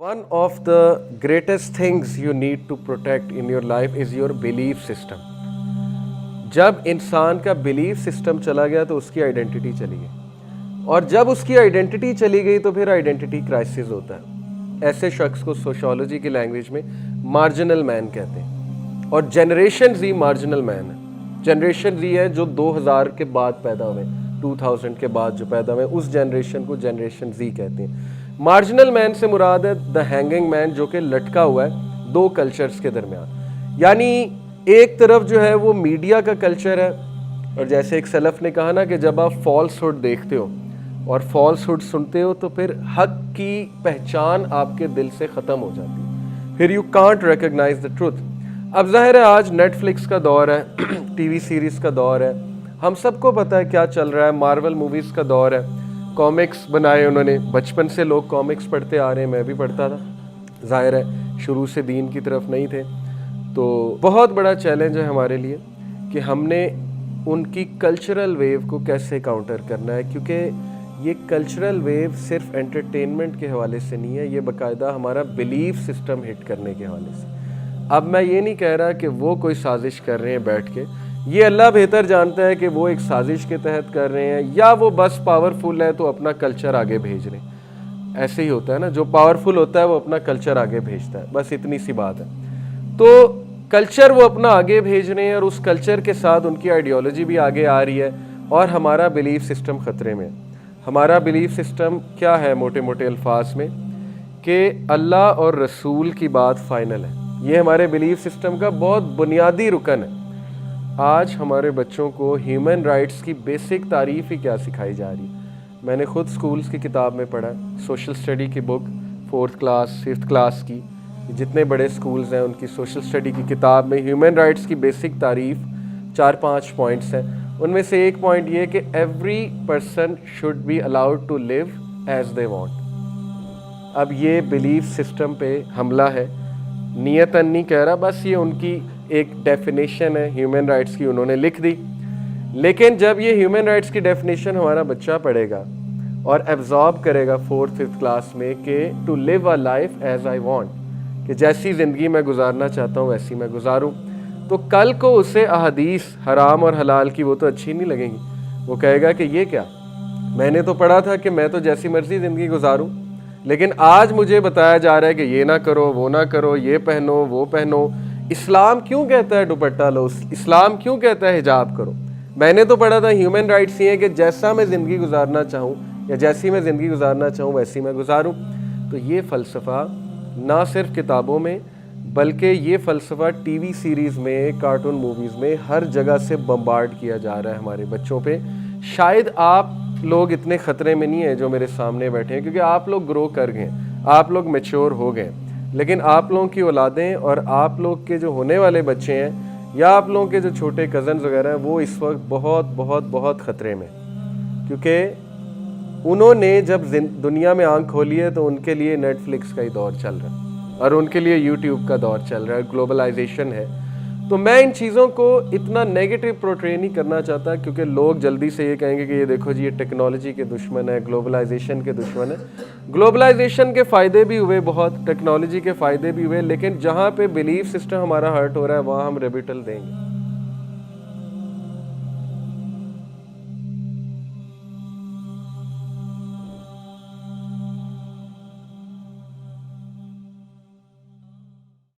One of the greatest things you need to protect in your life is your belief system. जब इंसान का belief system चला गया तो उसकी आइडेंटिटी चली गई, और जब उसकी आइडेंटिटी चली गई तो फिर आइडेंटिटी क्राइसिस होता है। ऐसे शख्स को सोशियोलॉजी की लैंग्वेज में मार्जिनल मैन कहते हैं, और जनरेशन जी मार्जिनल मैन है। जनरेशन जी है जो 2000 के बाद पैदा हुए, 2000 के बाद जो पैदा हुए, उस जनरेशन को जनरेशन जी कहते हैं। मार्जिनल मैन से मुराद है द हैंगिंग मैन, जो कि लटका हुआ है दो कल्चर्स के दरमियान। यानी एक तरफ जो है वो मीडिया का कल्चर है, और जैसे एक सलफ ने कहा ना कि जब आप फॉल्सहुड देखते हो और फॉल्सहुड सुनते हो तो फिर हक की पहचान आपके दिल से ख़त्म हो जाती है, फिर you can't recognise the truth. अब ज़ाहिर है आज नेटफ्लिक्स का दौर है, टीवी सीरीज़ का दौर है, हम सबको पता है क्या चल रहा है, मार्वल मूवीज़ का दौर है, कॉमिक्स बनाए उन्होंने, बचपन से लोग कॉमिक्स पढ़ते आ रहे हैं, मैं भी पढ़ता था, ज़ाहिर है शुरू से दीन की तरफ नहीं थे। तो बहुत बड़ा चैलेंज है हमारे लिए कि हमने उनकी कल्चरल वेव को कैसे काउंटर करना है, क्योंकि ये कल्चरल वेव सिर्फ एंटरटेनमेंट के हवाले से नहीं है, ये बाकायदा हमारा बिलीफ सिस्टम हिट करने के हवाले से। अब मैं ये नहीं कह रहा कि वो कोई साजिश कर रहे हैं बैठ के, ये अल्लाह बेहतर जानता है कि वो एक साजिश के तहत कर रहे हैं या वो बस पावरफुल है तो अपना कल्चर आगे भेज रहे हैं। ऐसे ही होता है ना, जो पावरफुल होता है वो अपना कल्चर आगे भेजता है, बस इतनी सी बात है। तो कल्चर वो अपना आगे भेज रहे हैं और उस कल्चर के साथ उनकी आइडियोलॉजी भी आगे आ रही है, और हमारा बिलीफ सिस्टम ख़तरे में। हमारा बिलीफ सिस्टम क्या है मोटे मोटे अल्फाज में, कि अल्लाह और रसूल की बात फ़ाइनल है। ये हमारे बिलीफ सिस्टम का बहुत बुनियादी रुकन है। आज हमारे बच्चों को ह्यूमन राइट्स की बेसिक तारीफ़ ही क्या सिखाई जा रही है। मैंने ख़ुद स्कूल्स की किताब में पढ़ा, सोशल स्टडी की book 4th class 5th class की, जितने बड़े स्कूल्स हैं उनकी सोशल स्टडी की किताब में ह्यूमन राइट्स की बेसिक तारीफ़ 4-5 पॉइंट्स हैं। उनमें से एक पॉइंट ये कि every person should be allowed to live as they want. अब ये बिलीफ सिस्टम पे हमला है, नियतन नहीं कह रहा, बस ये उनकी एक डेफिनेशन है ह्यूमन राइट्स की, उन्होंने लिख दी। लेकिन जब ये ह्यूमन राइट्स की डेफिनेशन हमारा बच्चा पढ़ेगा और एब्जॉर्ब करेगा 4th 5th क्लास में कि to live a life as I want, कि जैसी ज़िंदगी मैं गुजारना चाहता हूँ वैसी मैं गुजारूँ, तो कल को उसे अहदीस हराम और हलाल की वो तो अच्छी नहीं लगेंगी। वो कहेगा कि ये क्या, मैंने तो पढ़ा था कि मैं तो जैसी मर्ज़ी ज़िंदगी गुजारूँ, लेकिन आज मुझे बताया जा रहा है कि ये ना करो, वो ना करो, ये पहनो, वो पहनो। इस्लाम क्यों कहता है दुपट्टा लो, इस्लाम क्यों कहता है हिजाब करो। मैंने तो पढ़ा था ह्यूमन राइट्स ये है कि जैसा मैं ज़िंदगी गुजारना चाहूँ या जैसी मैं ज़िंदगी गुजारना चाहूँ वैसी मैं गुजारूँ। तो ये फ़लसफ़ा ना सिर्फ किताबों में, बल्कि ये फ़लसफ़ा टीवी सीरीज़ में, कार्टून मूवीज़ में, हर जगह से बम्बार्ड किया जा रहा है हमारे बच्चों पे। शायद आप लोग इतने ख़तरे में नहीं हैं जो मेरे सामने बैठे हैं, क्योंकि आप लोग ग्रो कर गए, आप लोग मैच्योर हो गए, लेकिन आप लोगों की औलादें और आप लोग के जो होने वाले बच्चे हैं या आप लोगों के जो छोटे कज़न्स वगैरह हैं वो इस वक्त बहुत बहुत बहुत ख़तरे में, क्योंकि उन्होंने जब दुनिया में आंख खोली है तो उनके लिए नेटफ्लिक्स का ही दौर चल रहा है और उनके लिए यूट्यूब का दौर चल रहा है, ग्लोबलाइजेशन है। तो मैं इन चीज़ों को इतना नेगेटिव पोर्ट्रे नहीं करना चाहता, क्योंकि लोग जल्दी से ये कहेंगे कि ये देखो जी ये टेक्नोलॉजी के दुश्मन है, ग्लोबलाइजेशन के दुश्मन है। ग्लोबलाइजेशन के फ़ायदे भी हुए बहुत, टेक्नोलॉजी के फ़ायदे भी हुए, लेकिन जहाँ पे बिलीफ सिस्टम हमारा हर्ट हो रहा है वहाँ हम रेबिटल देंगे।